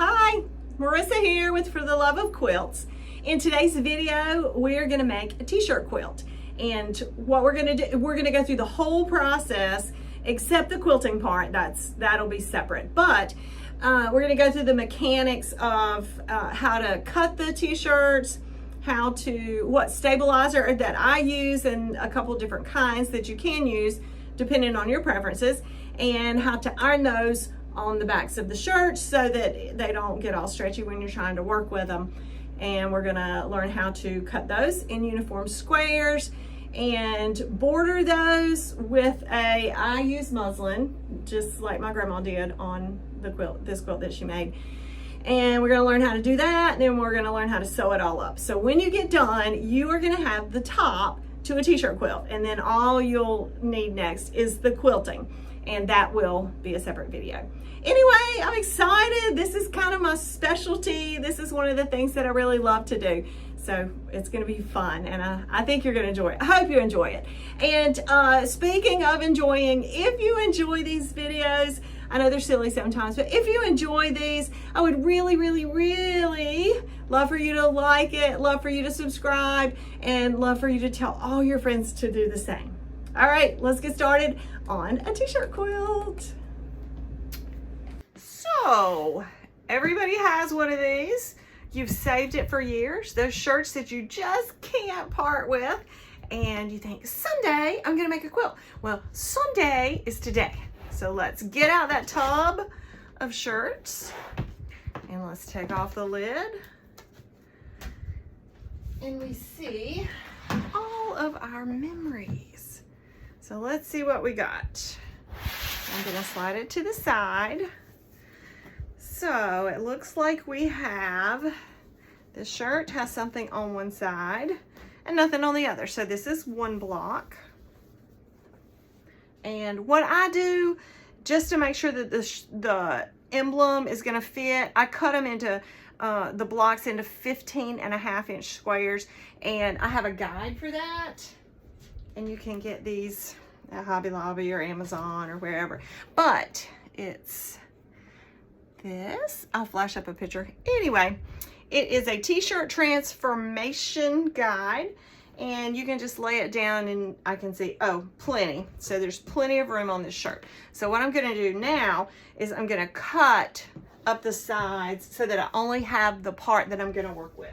Hi, Marissa here with For the Love of Quilts. In today's video, we're gonna make a t-shirt quilt. And what we're gonna do, we're gonna go through the whole process except the quilting part, that'll be separate. But we're gonna go through the mechanics of how to cut the t-shirts, what stabilizer that I use, and a couple different kinds that you can use depending on your preferences, and how to iron those on the backs of the shirts so that they don't get all stretchy when you're trying to work with them. And we're gonna learn how to cut those in uniform squares and border those with I use muslin, just like my grandma did on the quilt, this quilt that she made. And we're gonna learn how to do that, and then we're gonna learn how to sew it all up. So when you get done, you are gonna have the top to a t-shirt quilt, and then all you'll need next is the quilting, and that will be a separate video. Anyway, I'm excited. This is kind of my specialty. This is one of the things that I really love to do. So it's going to be fun, and I think you're going to enjoy it. I hope you enjoy it. And speaking of enjoying, if you enjoy these videos, I know they're silly sometimes, but if you enjoy these, I would really, really, really love for you to like it, love for you to subscribe, and love for you to tell all your friends to do the same. All right, let's get started on a t-shirt quilt. So, everybody has one of these. You've saved it for years. Those shirts that you just can't part with. And you think, someday I'm gonna make a quilt. Well, someday is today. So let's get out that tub of shirts. And let's take off the lid. And we see all of our memories. So let's see what we got. I'm gonna slide it to the side. So it looks like we have, the shirt has something on one side and nothing on the other. So this is one block. And what I do, just to make sure that the emblem is gonna fit, I cut them into, the blocks into 15.5-inch squares. And I have a guide for that. And you can get these at Hobby Lobby or Amazon or wherever. But it's this. I'll flash up a picture. Anyway, it is a t-shirt transformation guide, and you can just lay it down and I can see, oh, plenty. So there's plenty of room on this shirt. So what I'm gonna do now is I'm gonna cut up the sides so that I only have the part that I'm gonna work with.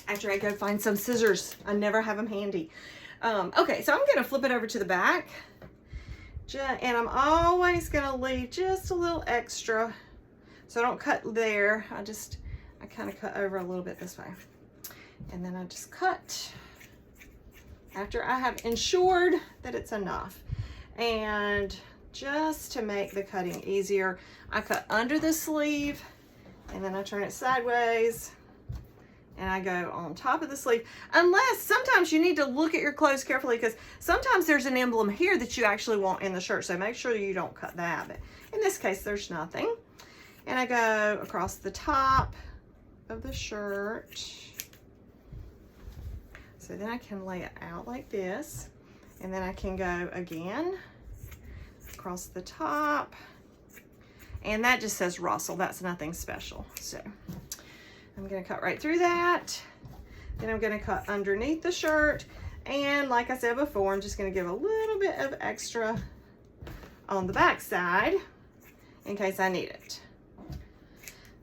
After I go find some scissors, I never have them handy. Okay, so I'm gonna flip it over to the back, and I'm always gonna leave just a little extra, so I don't cut there. I kind of cut over a little bit this way, and then I just cut after I have ensured that it's enough. And just to make the cutting easier, I cut under the sleeve, and then I turn it sideways, and I go on top of the sleeve. Unless sometimes you need to look at your clothes carefully, because sometimes there's an emblem here that you actually want in the shirt, so make sure you don't cut that. But in this case, there's nothing. And I go across the top of the shirt. So then I can lay it out like this, and then I can go again across the top. And that just says Russell, that's nothing special. So I'm gonna cut right through that. Then I'm gonna cut underneath the shirt. And like I said before, I'm just gonna give a little bit of extra on the back side in case I need it.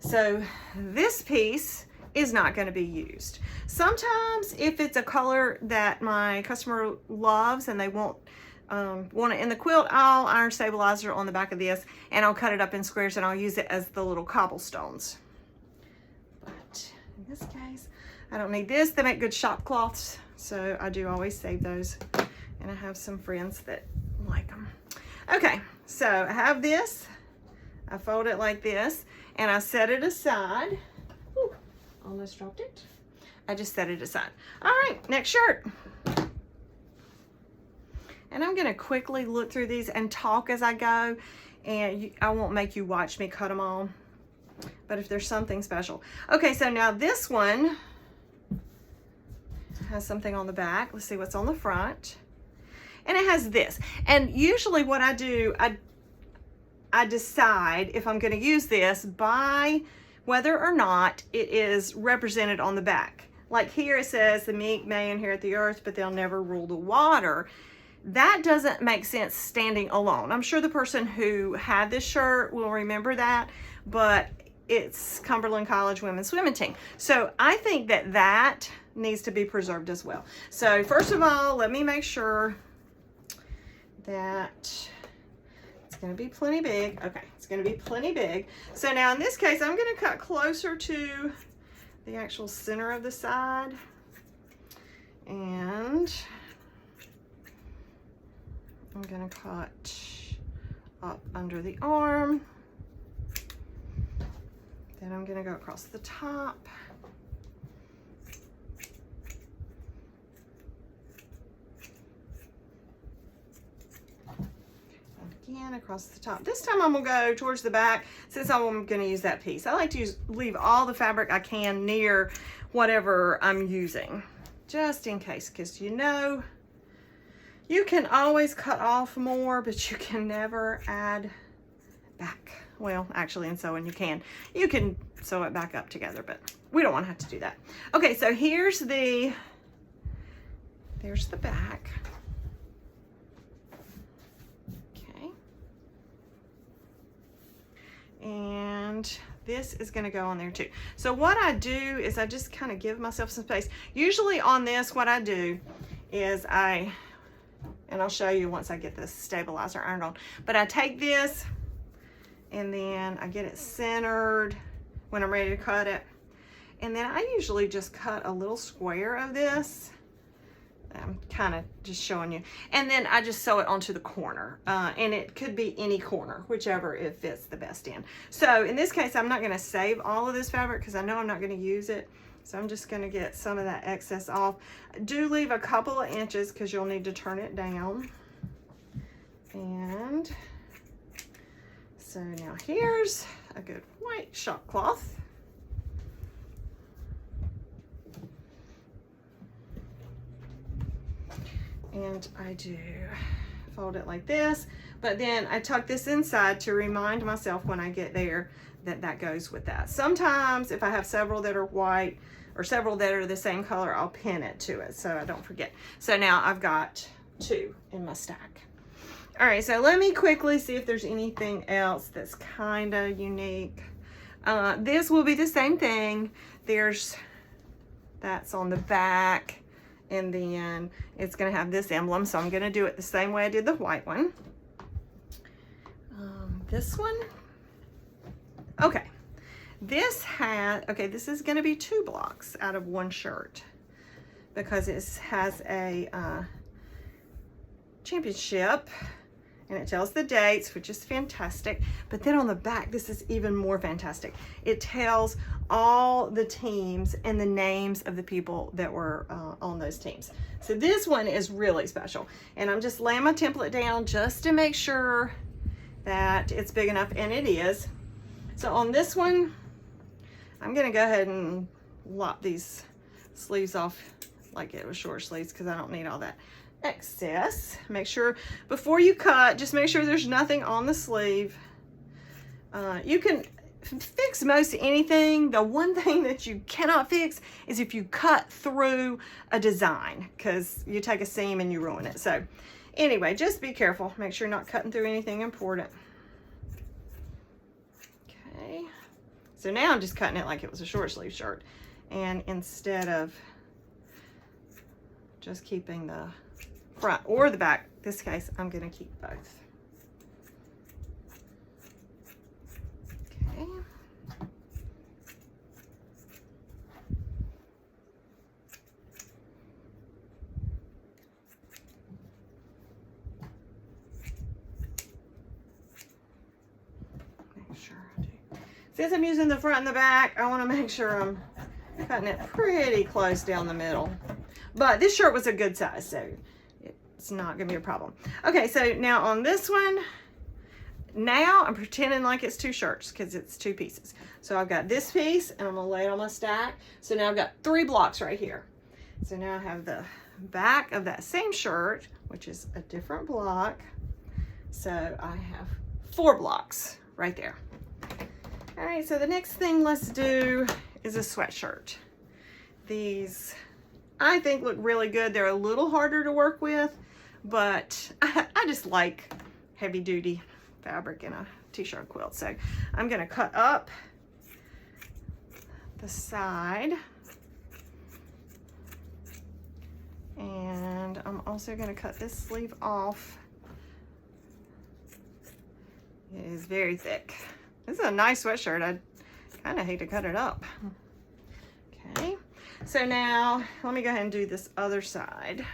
So this piece is not gonna be used. Sometimes if it's a color that my customer loves and they want it in the quilt, I'll iron stabilizer on the back of this, and I'll cut it up in squares, and I'll use it as the little cobblestones. In this case, I don't need this. They make good shop cloths, so I do always save those, and I have some friends that like them. Okay, so I have this. I fold it like this, and I set it aside. Ooh, almost dropped it. I just set it aside. All right, next shirt. And I'm gonna quickly look through these and talk as I go, and I won't make you watch me cut them all. But if there's something special. Okay, so now this one has something on the back. Let's see what's on the front. And it has this. And usually what I do, I decide if I'm going to use this by whether or not it is represented on the back. Like here it says, the meek may inherit the earth, but they'll never rule the water. That doesn't make sense standing alone. I'm sure the person who had this shirt will remember that, but it's Cumberland College women's swimming team. So I think that that needs to be preserved as well. So first of all, let me make sure that it's going to be plenty big. Okay, it's going to be plenty big. So now in this case, I'm going to cut closer to the actual center of the side, and I'm going to cut up under the arm. Then I'm going to go across the top. Again across the top. This time I'm going to go towards the back since I'm going to use that piece. I like to leave all the fabric I can near whatever I'm using, just in case, because you know you can always cut off more, but you can never add back. Well, actually in sewing you can sew it back up together, but we don't want to have to do that. Okay, so there's the back. And this is going to go on there too. So what I do is I just kind of give myself some space. Usually on this, what I do is and I'll show you once I get this stabilizer ironed on, but I take this and then I get it centered when I'm ready to cut it. And then I usually just cut a little square of this. I'm kind of just showing you. And then I just sew it onto the corner. And it could be any corner, whichever it fits the best in. So in this case, I'm not going to save all of this fabric because I know I'm not going to use it. So I'm just going to get some of that excess off. Do leave a couple of inches because you'll need to turn it down. And so now here's a good white shop cloth. And I do fold it like this, but then I tuck this inside to remind myself when I get there that that goes with that. Sometimes if I have several that are white or several that are the same color, I'll pin it to it so I don't forget. So now I've got 2 in my stack. All right, so let me quickly see if there's anything else that's kind of unique. This will be the same thing. That's on the back. And then it's going to have this emblem, so I'm going to do it the same way I did the white one. This one, okay, this is going to be 2 blocks out of 1 shirt because it has a championship, and it tells the dates, which is fantastic. But then on the back, this is even more fantastic. It tells all the teams and the names of the people that were on those teams. So this one is really special. And I'm just laying my template down just to make sure that it's big enough, and it is. So on this one, I'm gonna go ahead and lop these sleeves off like it was short sleeves because I don't need all that excess. Make sure before you cut, just make sure there's nothing on the sleeve. You can fix most anything. The one thing that you cannot fix is if you cut through a design, because you take a seam and you ruin it. So anyway, just be careful. Make sure you're not cutting through anything important. Okay, so now I'm just cutting it like it was a short sleeve shirt, and instead of just keeping the front or the back, in this case I'm going to keep both. Okay. Make sure I do. Since I'm using the front and the back, I want to make sure I'm cutting it pretty close down the middle. But this shirt was a good size, so it's not gonna be a problem. Okay, so now on this one, now I'm pretending like it's 2 shirts because it's 2 pieces. So I've got this piece and I'm gonna lay it on my stack. So now I've got 3 blocks right here. So now I have the back of that same shirt, which is a different block. So I have 4 blocks right there. All right, so the next thing let's do is a sweatshirt. These, I think, look really good. They're a little harder to work with, but I just like heavy duty fabric in a t-shirt quilt. So I'm gonna cut up the side, and I'm also gonna cut this sleeve off. It is very thick. This is a nice sweatshirt. I kind of hate to cut it up. Okay, so now let me go ahead and do this other side.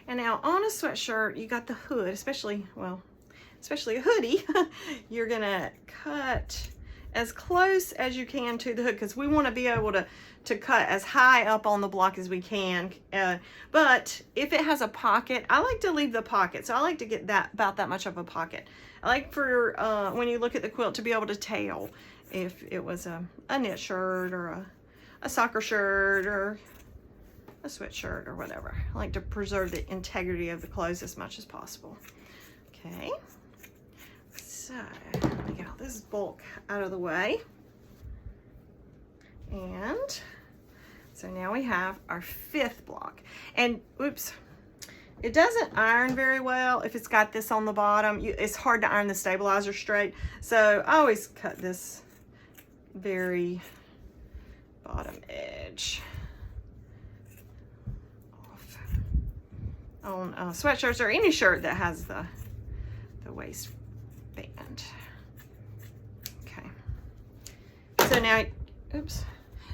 And now on a sweatshirt, you got the hood, especially a hoodie, you're gonna cut as close as you can to the hood, because we want to be able to cut as high up on the block as we can. But if it has a pocket, I like to leave the pocket. So I like to get about that much of a pocket. I like for when you look at the quilt to be able to tell if it was a knit shirt or a soccer shirt or a sweatshirt or whatever. I like to preserve the integrity of the clothes as much as possible. Okay, so let me get all this bulk out of the way. And so now we have our 5th block. And oops, it doesn't iron very well if it's got this on the bottom. It's hard to iron the stabilizer straight. So I always cut this very bottom edge on sweatshirts or any shirt that has the waistband. Okay, so now, oops,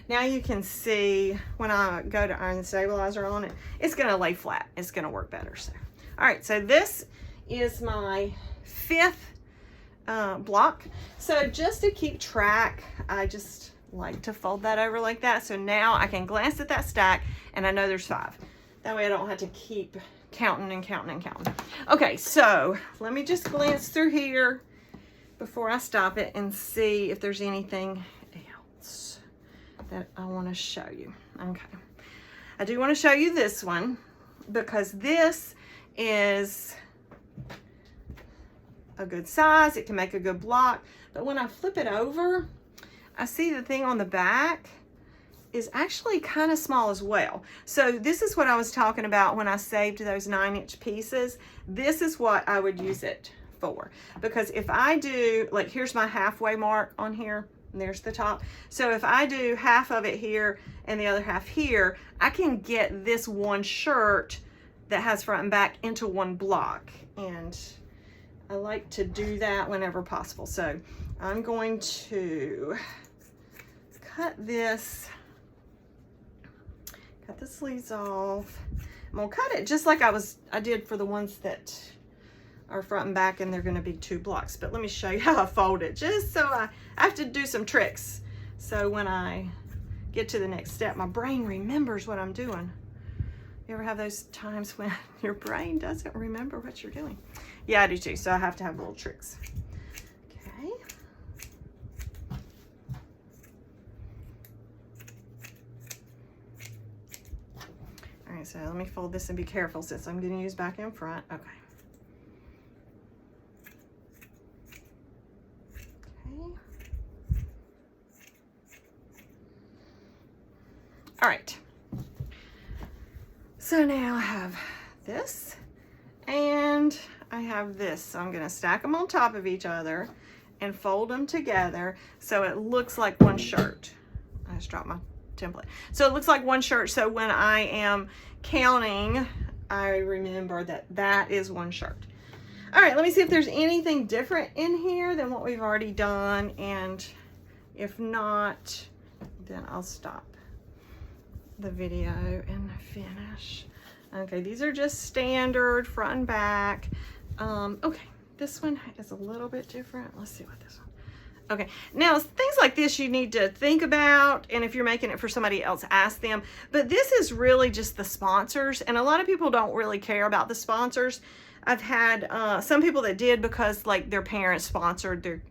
now you can see when I go to iron the stabilizer on it, it's gonna lay flat. It's gonna work better. So, all right, so this is my 5th block. So just to keep track, I just like to fold that over like that. So now I can glance at that stack and I know there's 5. That way I don't have to keep counting and counting and counting. Okay, so let me just glance through here before I stop it and see if there's anything else that I want to show you. Okay, I do want to show you this one because this is a good size. It can make a good block, but when I flip it over, I see the thing on the back is actually kind of small as well. So this is what I was talking about when I saved those 9-inch pieces. This is what I would use it for, because if I do, like, here's my halfway mark on here, and there's the top. So if I do half of it here and the other half here, I can get this one shirt that has front and back into one block. And I like to do that whenever possible. So I'm going to cut the sleeves off. I'm gonna cut it just like I did for the ones that are front and back, and they're gonna be 2 blocks. But let me show you how I fold it, just so I have to do some tricks. So when I get to the next step, my brain remembers what I'm doing. You ever have those times when your brain doesn't remember what you're doing? Yeah, I do too, so I have to have little tricks. Okay. All right, so let me fold this and be careful since I'm going to use back and front. Okay. All right. So now I have this and I have this. So I'm going to stack them on top of each other and fold them together so it looks like one shirt. I just dropped my template. So it looks like one shirt. So when I am counting, I remember that that is one shirt. All right, let me see if there's anything different in here than what we've already done. And if not, then I'll stop the video and finish. Okay, these are just standard front and back. Okay, this one is a little bit different. Let's see what this one. Okay, now things like this you need to think about, and if you're making it for somebody else, ask them. But this is really just the sponsors, and a lot of people don't really care about the sponsors. I've had some people that did because like their parents sponsored their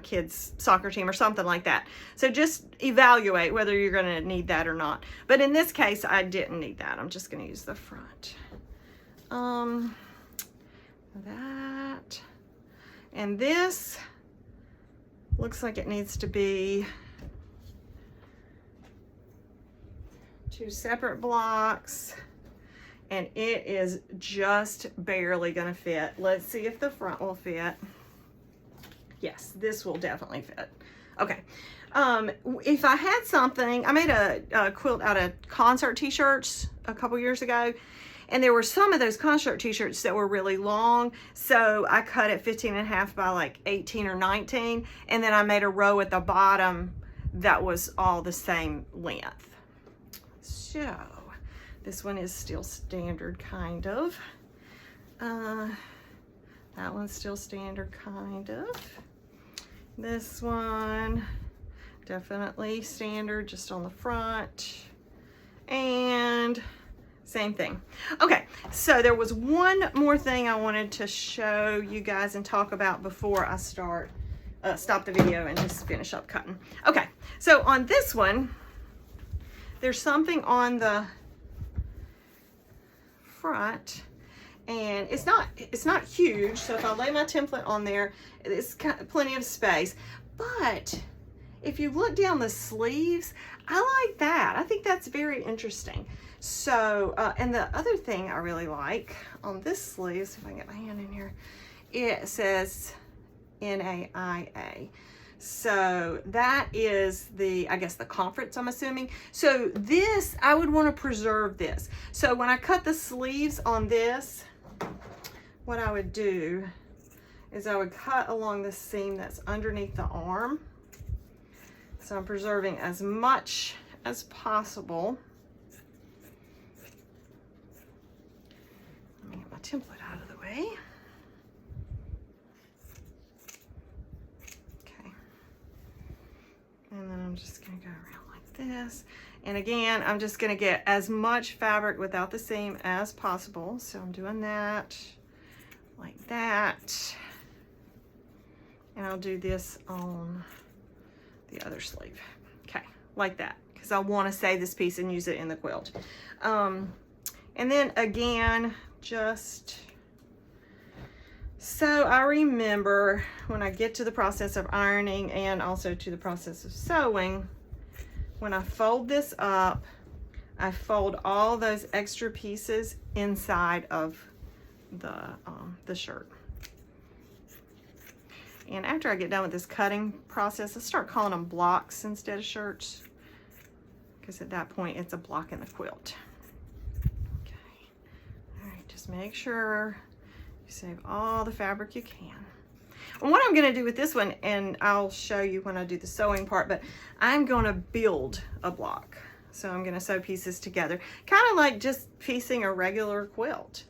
kids' soccer team or something like that. So just evaluate whether you're gonna need that or not. But in this case, I didn't need that. I'm just gonna use the front. That, and this looks like it needs to be 2 separate blocks, and it is just barely gonna fit. Let's see if the front will fit. Yes, this will definitely fit. Okay, if I had something, I made a quilt out of concert t-shirts a couple years ago, and there were some of those concert t-shirts that were really long, so I cut it 15.5 by like 18 or 19, and then I made a row at the bottom that was all the same length. So this one is still standard, kind of. That one's still standard, kind of. This one, definitely standard, just on the front. And same thing. Okay, so there was one more thing I wanted to show you guys and talk about before I stop the video and just finish up cutting. Okay, so on this one, there's something on the front, and it's not huge, so if I lay my template on there, it's plenty of space. But if you look down the sleeves, I like that. I think that's very interesting. So, and the other thing I really like on this sleeve, see if I can get my hand in here, it says NAIA. So that is the, I guess, the conference, I'm assuming. So this, I would want to preserve this. So when I cut the sleeves on this, what I would do is I would cut along the seam that's underneath the arm. So I'm preserving as much as possible. Let me get my template out of the way. Okay. And then I'm just gonna go around like this. And again, I'm just gonna get as much fabric without the seam as possible. So I'm doing that, like that. And I'll do this on the other sleeve. Okay, like that, because I want to save this piece and use it in the quilt. And then again, just so I remember when I get to the process of ironing and also to the process of sewing, when I fold this up, I fold all those extra pieces inside of the shirt. And after I get done with this cutting process, I start calling them blocks instead of shirts, because at that point it's a block in the quilt. Okay, all right, just make sure you save all the fabric you can. And what I'm gonna do with this one, and I'll show you when I do the sewing part, but I'm gonna build a block. So I'm gonna sew pieces together, kind of like just piecing a regular quilt,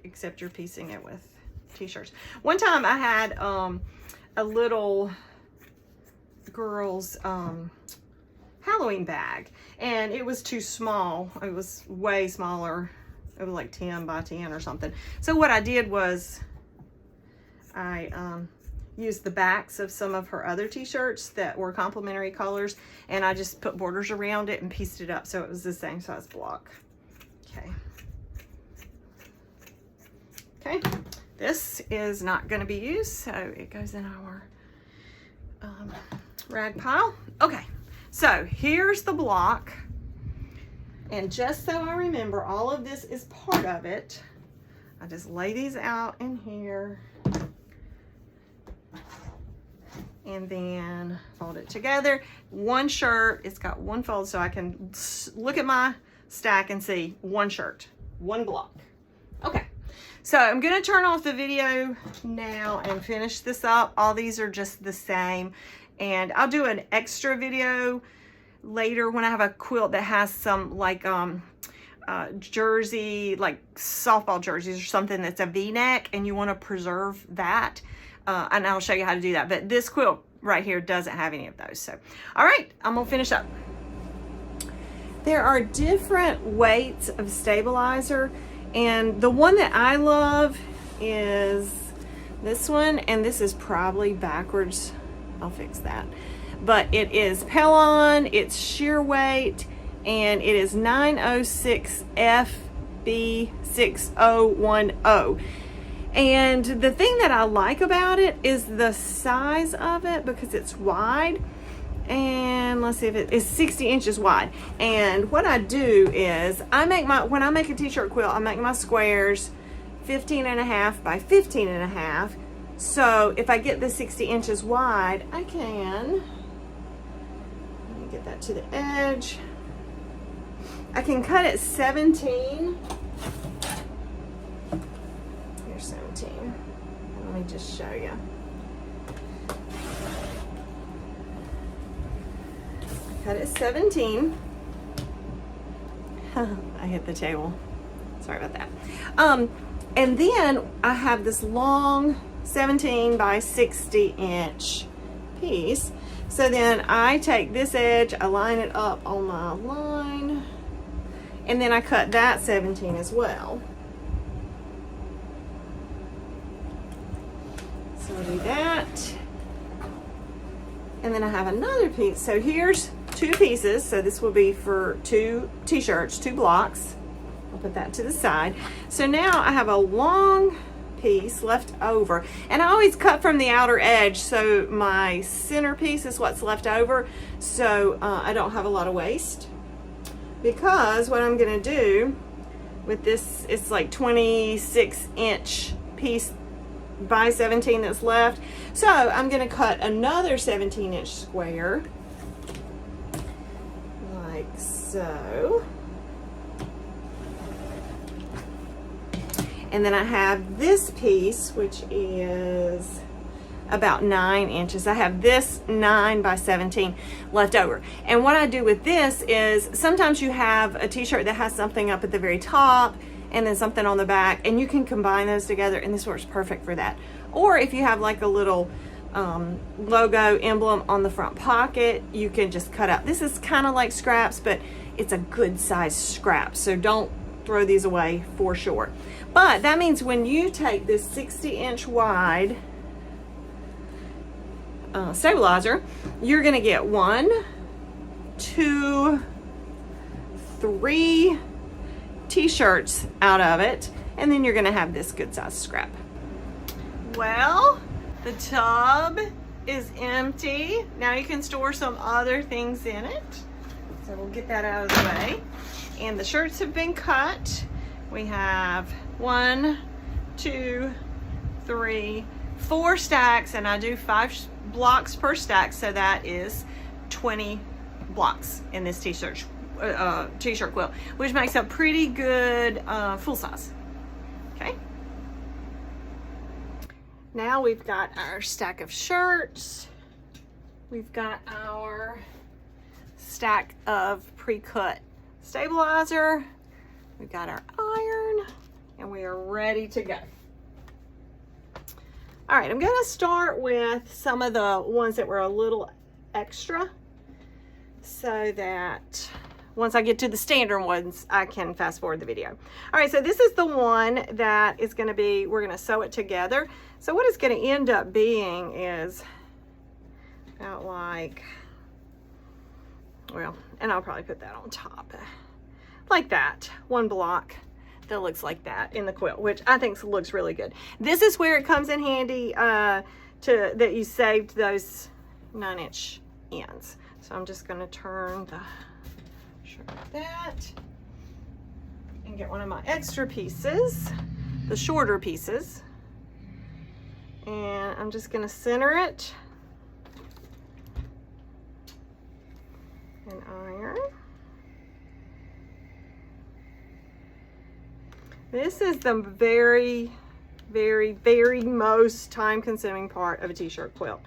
except you're piecing it with t-shirts. One time I had a little girl's Halloween bag, and it was too small. It was way smaller. It was like 10 by 10 or something. So what I did was I used the backs of some of her other t-shirts that were complementary colors, and I just put borders around it and pieced it up so it was the same size block. Okay. Okay. This is not going to be used, so it goes in our rag pile. Okay, so here's the block. And just so I remember, all of this is part of it. I just lay these out in here. And then fold it together. One shirt, it's got one fold, so I can look at my stack and see one shirt, one block. Okay. So I'm gonna turn off the video now and finish this up. All these are just the same. And I'll do an extra video later when I have a quilt that has some like jersey, like softball jerseys or something that's a V-neck, and you want to preserve that. And I'll show you how to do that. But this quilt right here doesn't have any of those. So, all right, I'm gonna finish up. There are different weights of stabilizer, and the one that I love is this one, and this is probably backwards. I'll fix that. But it is Pellon, it's sheer weight, and it is 906 FB6010. And the thing that I like about it is the size of it, because it's wide. And let's see if it is 60 inches wide. And what I do is when I make a t-shirt quilt, I make my squares 15.5 by 15.5. So if I get the 60 inches wide, I can, let me get that to the edge. I can cut it 17. Here's 17. Let me just show you. Cut it 17. I hit the table. Sorry about that. And then I have this long 17 by 60 inch piece. So then I take this edge, I line it up on my line, and then I cut that 17 as well. So I do that. And then I have another piece. So here's 2 pieces. So this will be for 2 t-shirts, 2 blocks. I'll put that to the side. So now I have a long piece left over, and I always cut from the outer edge, so my center piece is what's left over, so I don't have a lot of waste. Because what I'm gonna do with this, it's like 26 inch piece by 17 that's left, so I'm gonna cut another 17 inch square like so. And then I have this piece, which is about 9 inches. I have this 9 by 17 left over. And what I do with this is, sometimes you have a t-shirt that has something up at the very top and then something on the back, and you can combine those together, and this works perfect for that. Or if you have like a little logo emblem on the front pocket, you can just cut out. This is kind of like scraps, but it's a good size scrap, so don't throw these away for sure. But that means when you take this 60 inch wide stabilizer, you're gonna get 1, 2, 3 t-shirts out of it, and then you're gonna have this good size scrap. Well, the tub is empty. Now you can store some other things in it. So we'll get that out of the way. And the shirts have been cut. We have 1, 2, 3, 4 stacks, and I do 5 blocks per stack, so that is 20 blocks in this t-shirt quilt, which makes a pretty good full size. Okay. Now we've got our stack of shirts. We've got our stack of pre-cut stabilizer. We've got our iron, and we are ready to go. All right, I'm gonna start with some of the ones that were a little extra, so that once I get to the standard ones, I can fast forward the video. All right, so this is the one that is gonna be, we're gonna sew it together. So what it's gonna end up being is about like, well, and I'll probably put that on top. Like that, 1 block that looks like that in the quilt, which I think looks really good. This is where it comes in handy that you saved those 9-inch ends. So I'm just gonna turn the shirt like that and get one of my extra pieces, the shorter pieces, and I'm just gonna center it and iron. This is the very, very, very most time-consuming part of a t-shirt quilt.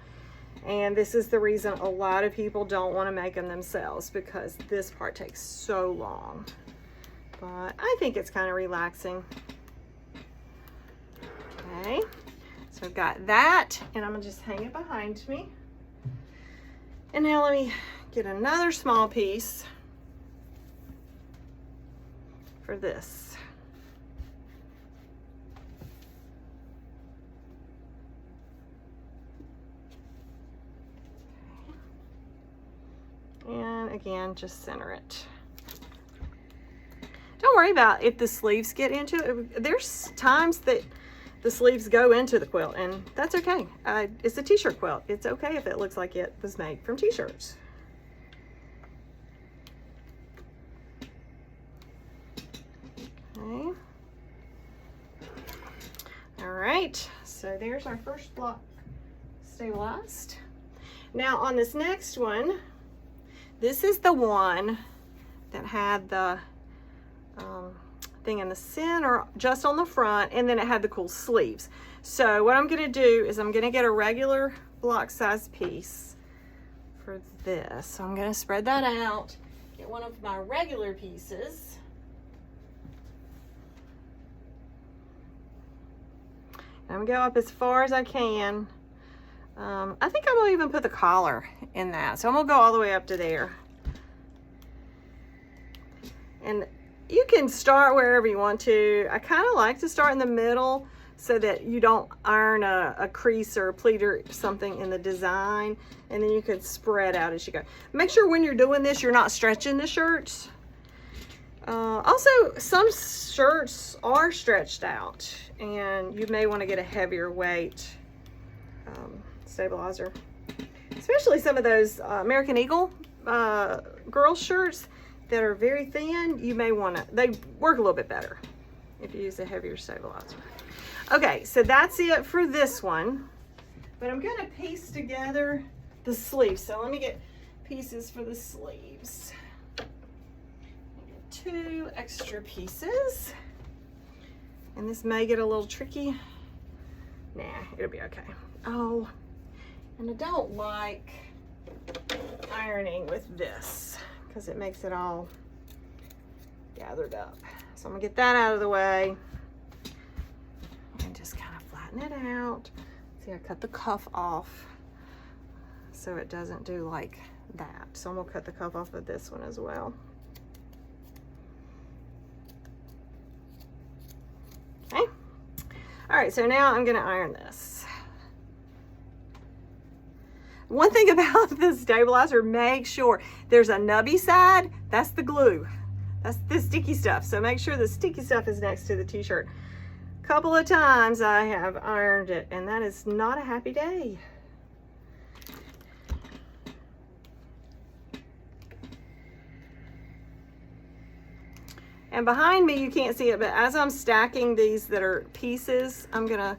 And this is the reason a lot of people don't want to make them themselves, because this part takes so long. but I think it's kind of relaxing. Okay, so I've got that, and I'm gonna just hang it behind me. And now let me get another small piece for this. And again, just center it. Don't worry about if the sleeves get into it. There's times that the sleeves go into the quilt, and that's okay. It's a t-shirt quilt. It's okay if it looks like it was made from t-shirts. Okay. All right, so there's our first block stabilized. Now on this next one, this is the one that had the thing in the center, just on the front, and then it had the cool sleeves. So what I'm gonna do is I'm gonna get a regular block size piece for this. So I'm gonna spread that out, get one of my regular pieces. And I'm gonna go up as far as I can. I think I'm gonna even put the collar in that. So I'm gonna go all the way up to there. And you can start wherever you want to. I kind of like to start in the middle so that you don't iron a crease or a pleat or something in the design, and then you can spread out as you go. Make sure when you're doing this, you're not stretching the shirts. Also, some shirts are stretched out, and you may want to get a heavier weight stabilizer. Especially some of those American Eagle girl shirts that are very thin, you may want to, they work a little bit better if you use a heavier stabilizer. Okay, so that's it for this one. But I'm gonna piece together the sleeves. So let me get pieces for the sleeves. Get 2 extra pieces. And this may get a little tricky. Nah, it'll be okay. Oh, and I don't like ironing with this, because it makes it all gathered up. So I'm gonna get that out of the way and just kind of flatten it out. See, I cut the cuff off so it doesn't do like that. So I'm gonna cut the cuff off of this one as well. Okay. All right, so now I'm gonna iron this. One thing about the stabilizer, make sure there's a nubby side, that's the glue. That's the sticky stuff. So make sure the sticky stuff is next to the t-shirt. A couple of times I have ironed it, and that is not a happy day. And behind me, you can't see it, but as I'm stacking these that are pieces, I'm gonna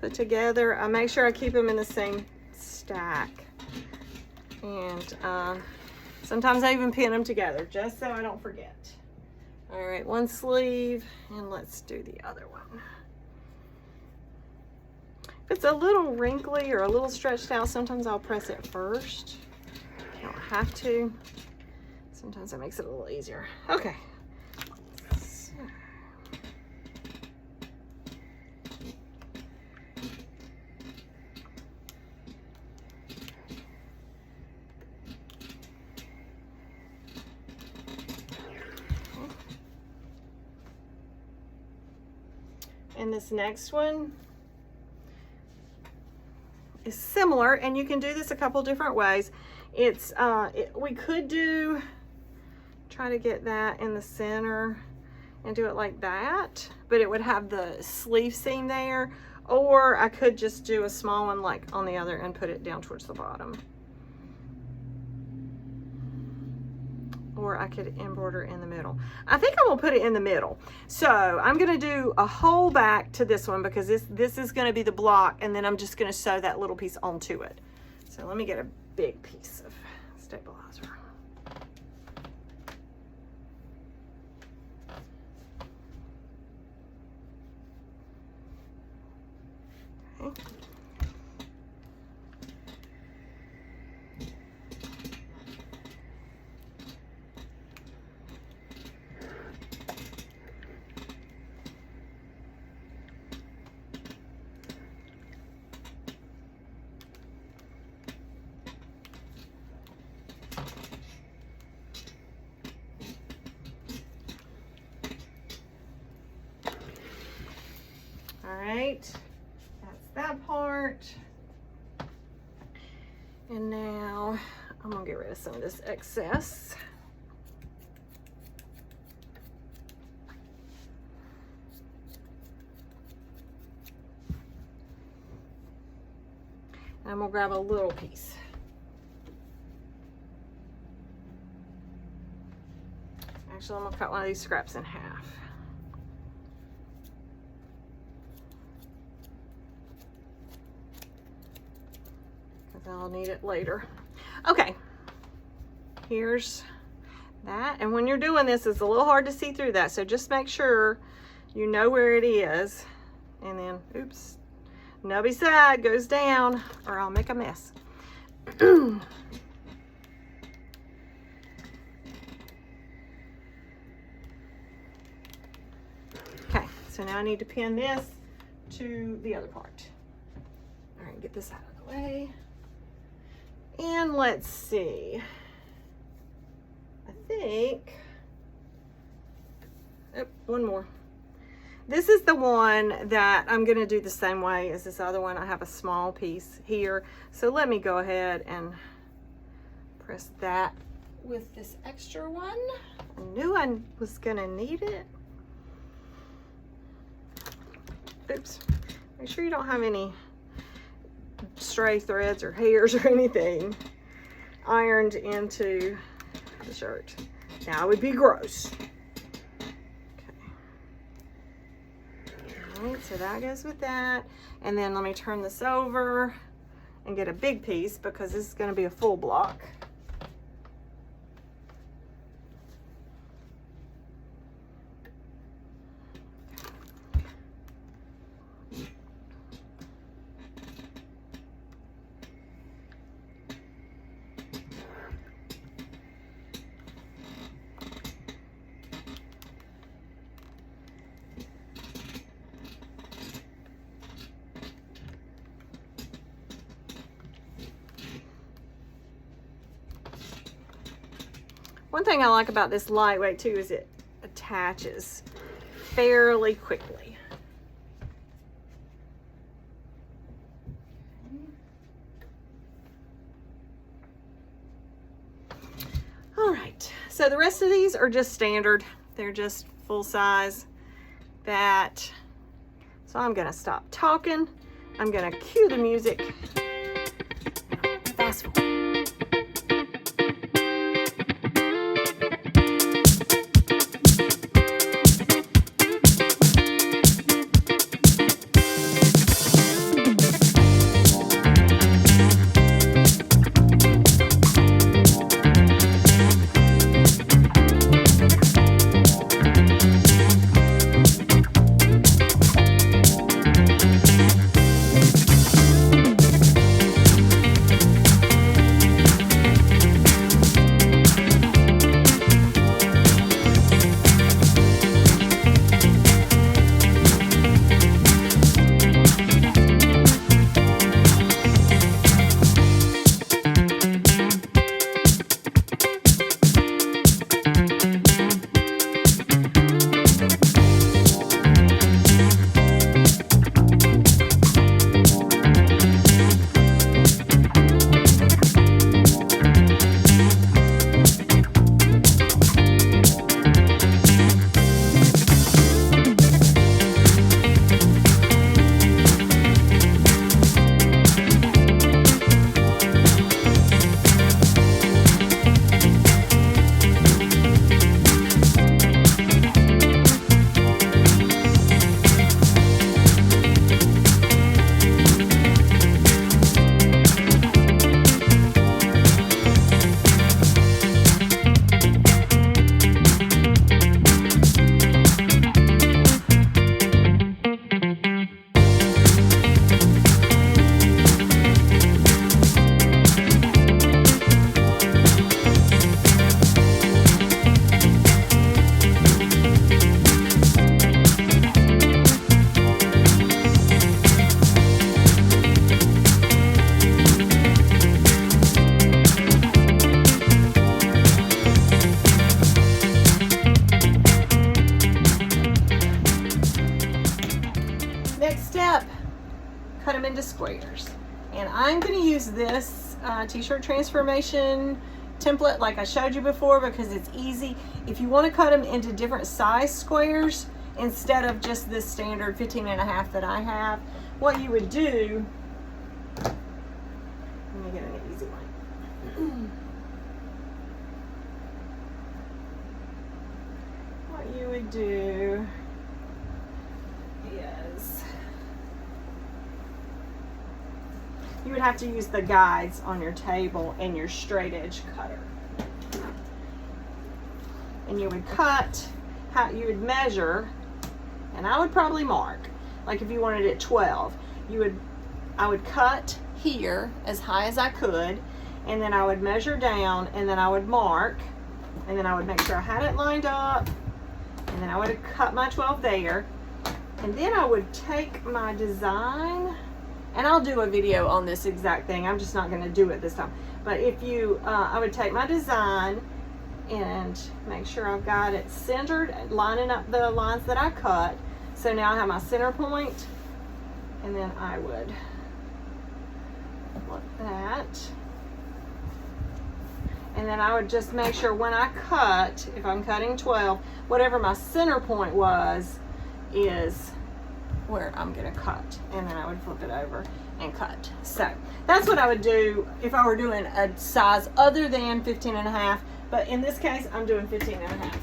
put together, I make sure I keep them in the same stack. And sometimes I even pin them together just so I don't forget. All right, one sleeve, and let's do the other one. If it's a little wrinkly or a little stretched out, sometimes I'll press it first. You don't have to. Sometimes it makes it a little easier. Okay. And this next one is similar, and you can do this a couple different ways. It's we could try to get that in the center and do it like that, but it would have the sleeve seam there, or I could just do a small one like on the other and put it down towards the bottom. Or I could embroider in the middle. I think I'm gonna put it in the middle. So I'm gonna do a whole back to this one because this is gonna be the block, and then I'm just gonna sew that little piece onto it. So let me get a big piece of stabilizer. Okay. right, that's that part. And now I'm gonna get rid of some of this excess. And I'm gonna grab a little piece. Actually, I'm gonna cut one of these scraps in half. Because I'll need it later. Okay, here's that. And when you're doing this, it's a little hard to see through that. So just make sure you know where it is. And then, oops, nubby side goes down or I'll make a mess. Okay, so now I need to pin this to the other part. All right, get this out of the way. And let's see. I think, oh, one more. This is the one that I'm going to do the same way as this other one. I have a small piece here. So let me go ahead and press that with this extra one. I knew I was going to need it. Oops. Make sure you don't have any stray threads or hairs or anything ironed into the shirt. Now it would be gross. Alright, so that goes with that. And then let me turn this over and get a big piece because this is going to be a full block. One thing I like about this lightweight too is it attaches fairly quickly. All right, so the rest of these are just standard. They're just full size that. So I'm gonna stop talking. I'm gonna cue the music. Fast forward. squares. And I'm going to use this t-shirt transformation template like I showed you before because it's easy. If you want to cut them into different size squares instead of just this standard 15.5 that I have, what you would do, let me get an easy one. What you would do is you would have to use the guides on your table and your straight edge cutter. And you would cut, how you would measure, and I would probably mark, like if you wanted it 12, I would cut here as high as I could, and then I would measure down, and then I would mark, and then I would make sure I had it lined up, and then I would cut my 12 there, and then I would take my design, and I'll do a video on this exact thing. I'm just not going to do it this time. But if you, I would take my design and make sure I've got it centered, lining up the lines that I cut. So now I have my center point, and then I would look that. And then I would just make sure when I cut, if I'm cutting 12, whatever my center point was, is where I'm gonna cut. And then I would flip it over and cut. So that's what I would do if I were doing a size other than 15.5, but in this case, I'm doing 15.5.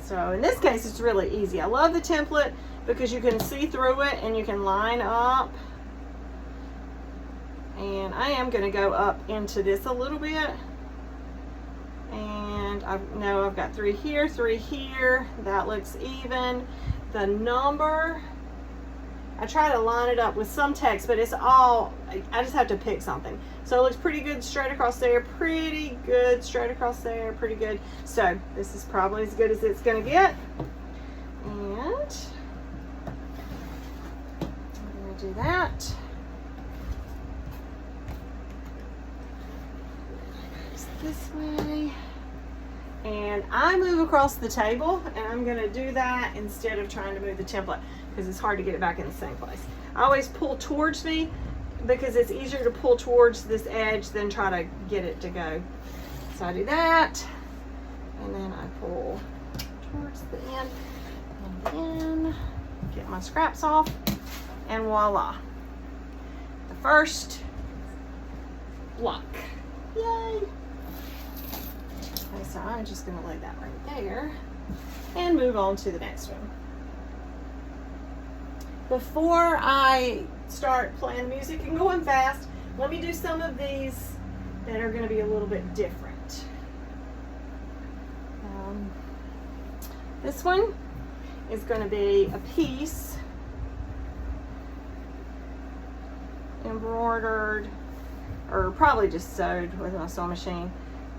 So in this case, it's really easy. I love the template because you can see through it and you can line up. And I am going to go up into this a little bit. And I know I've got 3 here, 3 here. That looks even. The number, I try to line it up with some text, but it's all, I just have to pick something. So it looks pretty good straight across there, pretty good straight across there, pretty good. So this is probably as good as it's going to get. And I'm going to do that. This way, and I move across the table, and I'm going to do that instead of trying to move the template because it's hard to get it back in the same place. I always pull towards me because it's easier to pull towards this edge than try to get it to go. So I do that, and then I pull towards the end and then get my scraps off, and voila, the first block. Yay! Okay, so I'm just going to lay that right there and move on to the next one. Before I start playing music and going fast, let me do some of these that are going to be a little bit different. This one is going to be a piece embroidered, or probably just sewed with my sewing machine.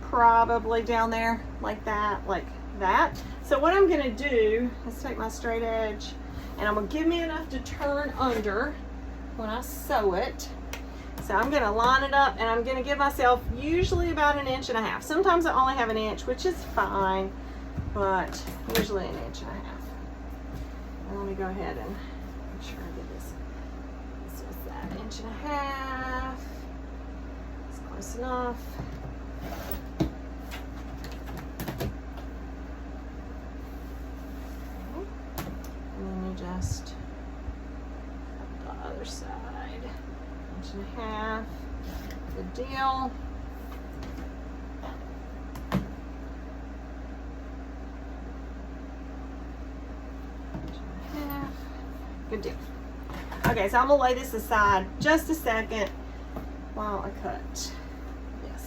Probably down there like that, like that. So what I'm going to do is take my straight edge, and I'm going to give me enough to turn under when I sew it. So I'm going to line it up, and I'm going to give myself usually about 1.5 inches. Sometimes I only have 1 inch, which is fine, but usually 1.5 inches. And let me go ahead and make sure I get this. This was that 1.5 inches. It's close enough. Just the other side, 1.5 inches, good deal. 1.5 inches, good deal. Okay, so I'm gonna lay this aside just a second while I cut this.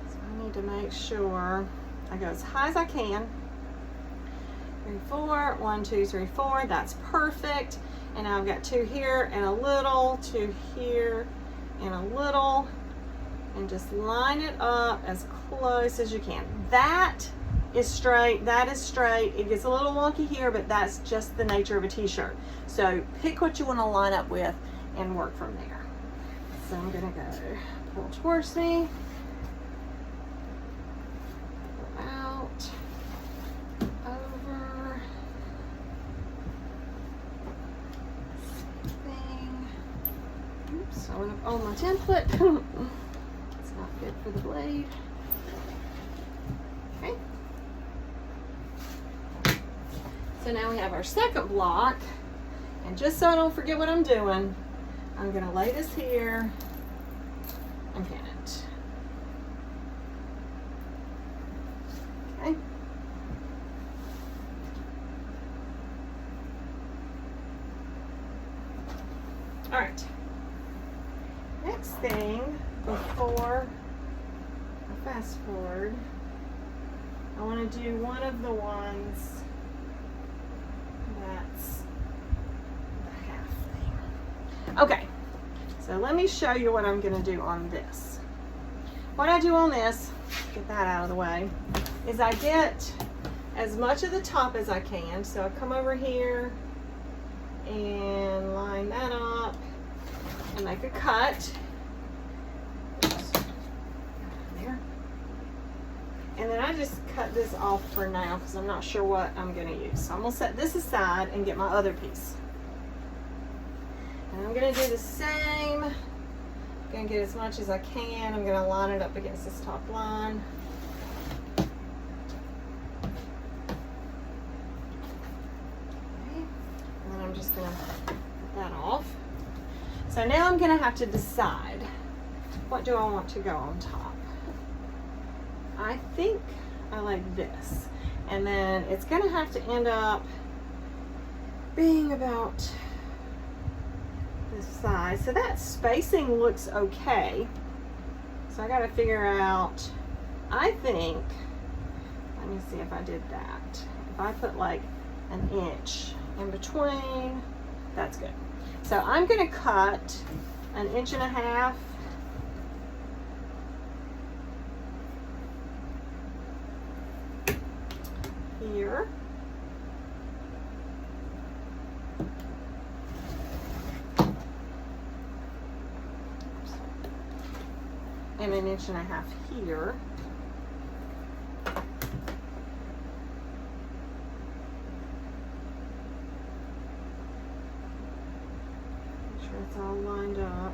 So I need to make sure I go as high as I can. 3, 4, 1, 2, 3, 4. That's perfect. And now I've got 2 here and a little, 2 here and a little, and just line it up as close as you can. That is straight. That is straight. It gets a little wonky here, but that's just the nature of a t-shirt. So pick what you want to line up with and work from there. So I'm gonna go pull towards me, go out, over, Sewing up all my template. It's not good for the blade. Okay. So now we have our second block. And just so I don't forget what I'm doing, I'm gonna lay this here and pin it. Okay. All right. Next thing, before I fast forward, I want to do one of the ones that's the half thing. Okay, so let me show you what I'm going to do on this. What I do on this, get that out of the way, is I get as much of the top as I can. So I come over here and line that up and make a cut. Oops. There. And then I just cut this off for now because I'm not sure what I'm going to use. So I'm going to set this aside and get my other piece. And I'm going to do the same. I'm going to get as much as I can. I'm going to line it up against this top line. I'm just going to cut that off. So now I'm going to have to decide, what do I want to go on top? I think I like this. And then it's going to have to end up being about this size. So that spacing looks okay. So I got to figure out, I think, let me see if I did that. If I put like an inch in between, that's good. So I'm going to cut 1.5 inches here. And 1.5 inches here. It's all lined up.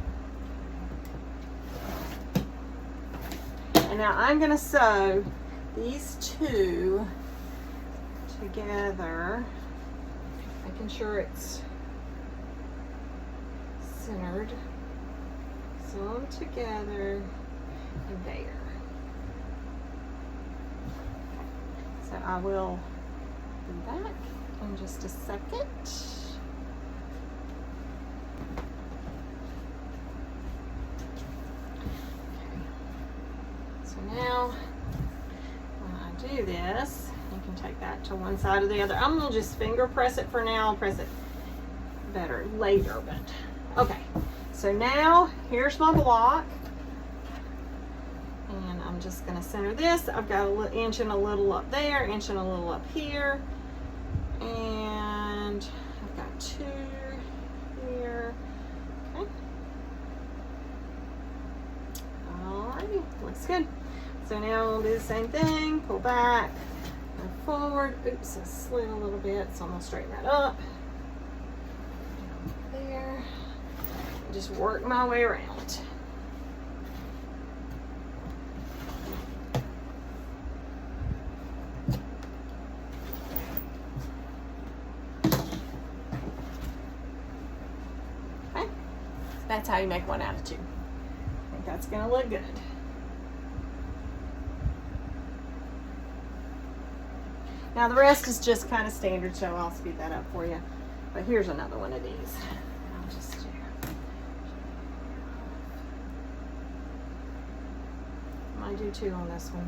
And now I'm going to sew these two together, making sure it's centered. Sew them together and there. So I will be back in just a second. Now, when I do this, you can take that to one side or the other. I'm going to just finger press it for now. I'll press it better later, but okay. So now, here's my block. And I'm just going to center this. I've got an inch and a little up there, inch and a little up here. And I've got 2 here. Okay. Alrighty, looks good. So now we'll do the same thing, pull back, and forward. Oops, I slid a little bit, so I'm gonna straighten that up. There, and just work my way around. Okay, so that's how you make one out of 2. I think that's gonna look good. Now the rest is just kind of standard, so I'll speed that up for you. But here's another one of these. I'll just do. I might do 2 on this one.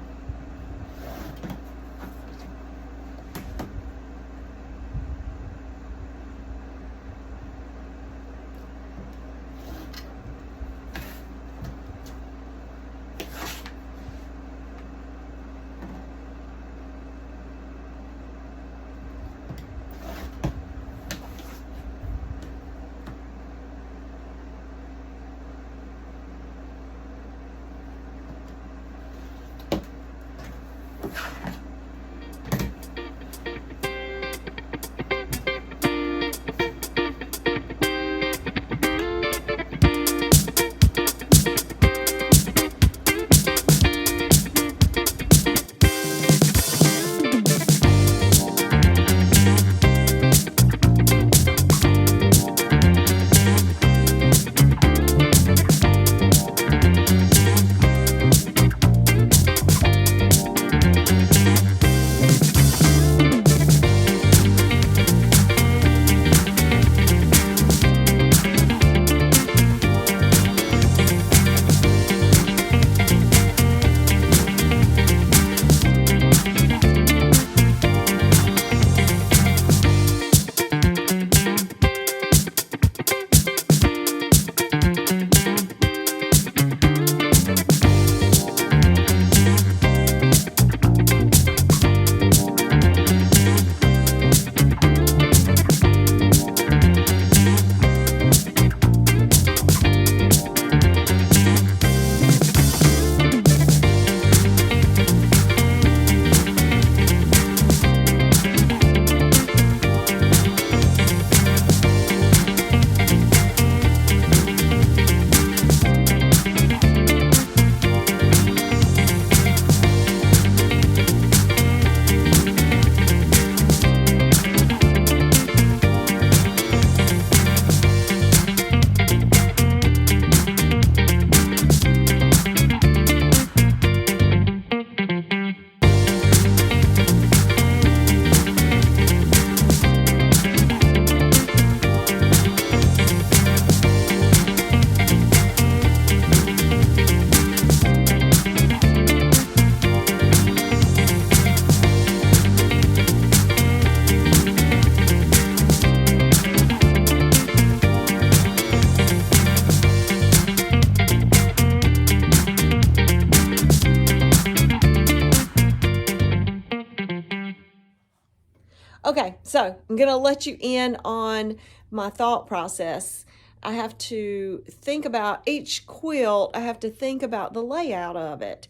So I'm going to let you in on my thought process. I have to think about each quilt. I have to think about the layout of it.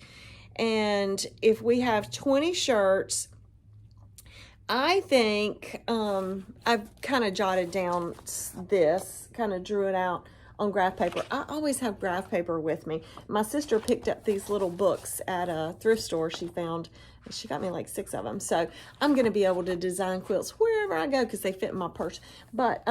And if we have 20 shirts, I think I've kind of jotted down this, kind of drew it out on graph paper. I always have graph paper with me. My sister picked up these little books at a thrift store she found. She got me like 6 of them. So I'm going to be able to design quilts wherever I go because they fit in my purse. But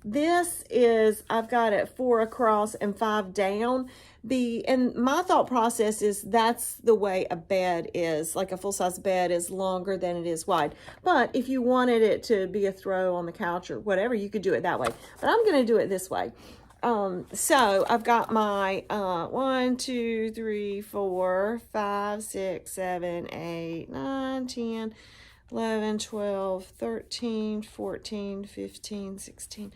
this is, I've got it 4 across and 5 down. And my thought process is that's the way a bed is, like a full-size bed is longer than it is wide. But if you wanted it to be a throw on the couch or whatever, you could do it that way. But I'm going to do it this way. So I've got my 1, 2, 3, 4, 5, 6, 7, 8, 9, 10, 11, 12, 13, 14, 15, 16,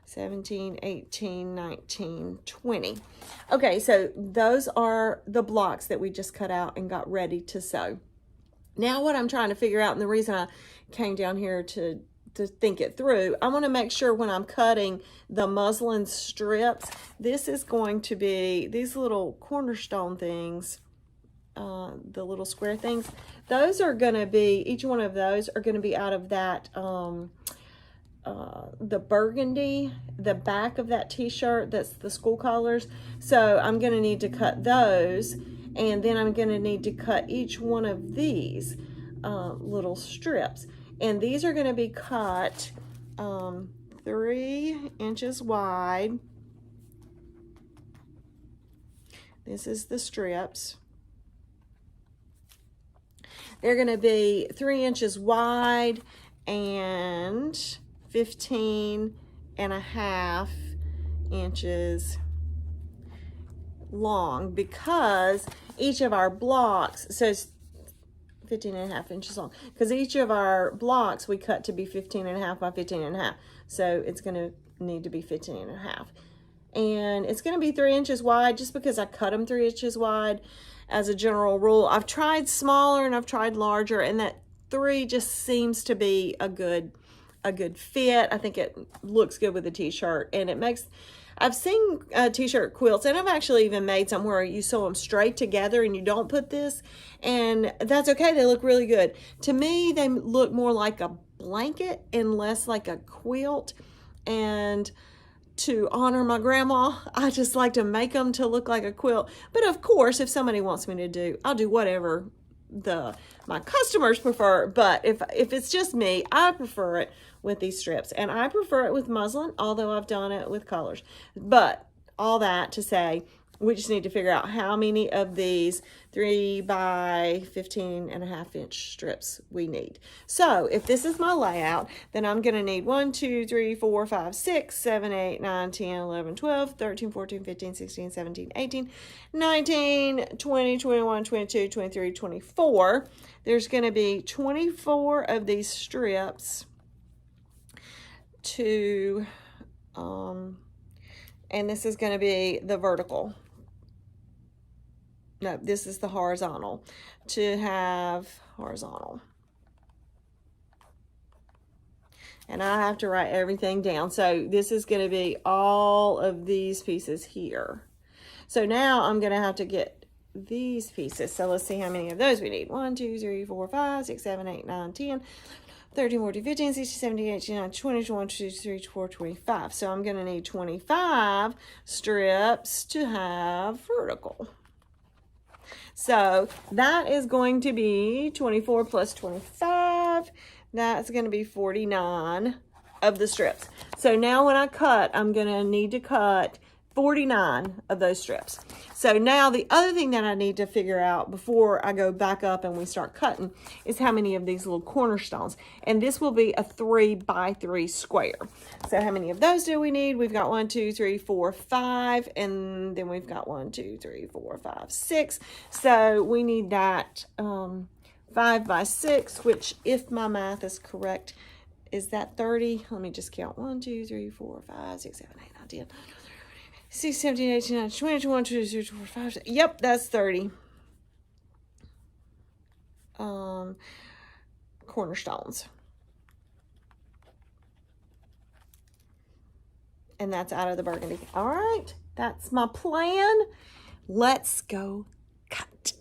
17, 18, 19, 20. Okay, so those are the blocks that we just cut out and got ready to sew. Now what I'm trying to figure out, and the reason I came down here to think it through, I want to make sure when I'm cutting the muslin strips, this is going to be these little cornerstone things, the little square things. Those are going to be, each one of those are going to be out of that the burgundy, the back of that t-shirt, that's the school colors. So I'm going to need to cut those, and then I'm going to need to cut each one of these little strips. And these are going to be cut 3 inches wide. This is the strips. They're going to be 3 inches wide and 15.5 inches long, because each of our blocks, so it's 15.5 inches long, because each of our blocks we cut to be 15.5 by 15.5, so it's going to need to be 15.5, and it's going to be 3 inches wide just because I cut them 3 inches wide as a general rule. I've tried smaller and I've tried larger, and that 3 just seems to be a good fit. I think it looks good with a t-shirt, and it makes, I've seen t-shirt quilts, and I've actually even made some where you sew them straight together and you don't put this, and that's okay. They look really good. To me, they look more like a blanket and less like a quilt, and to honor my grandma, I just like to make them to look like a quilt. But of course, if somebody wants me to do, I'll do whatever my customers prefer. But if it's just me, I prefer it with these strips, and I prefer it with muslin, although I've done it with colors. But all that to say, we just need to figure out how many of these 3 by 15.5 inch strips we need. So if this is my layout, then I'm going to need 1, 2, 3, 4, 5, 6, 7, 8, 9, 10, 11, 12, 13, 14, 15, 16, 17, 18, 19, 20, 21, 22, 23, 24. There's going to be 24 of these strips to, and this is going to be the vertical. No, this is the horizontal, to have horizontal. And I have to write everything down. So this is going to be all of these pieces here. So now I'm going to have to get these pieces. So let's see how many of those we need. 1, 2, 3, 4, 5, 6, 7, 8, 9, 10, 13, 14, 15, 16, 17, 18, 19, 20, 21, 22, 23, 24, 25. So I'm going to need 25 strips to have vertical. So that is going to be 24 plus 25. That's going to be 49 of the strips. So now when I cut, I'm going to need to cut 49 of those strips. So now the other thing that I need to figure out before I go back up and we start cutting is how many of these little cornerstones. And this will be a 3 by 3 square. So how many of those do we need? We've got 1, 2, 3, 4, 5, and then we've got 1, 2, 3, 4, 5, 6. So we need that 5 by 6, which, if my math is correct, is that 30? Let me just count. 1, 2, 3, 4, 5, 6, 7, 8, 9, 10. 16, 17, 18, 19, 20, 21, 22, 23, 24, 25. Yep, that's 30. Cornerstones. and that's out of the burgundy. All right, that's my plan. Let's go cut.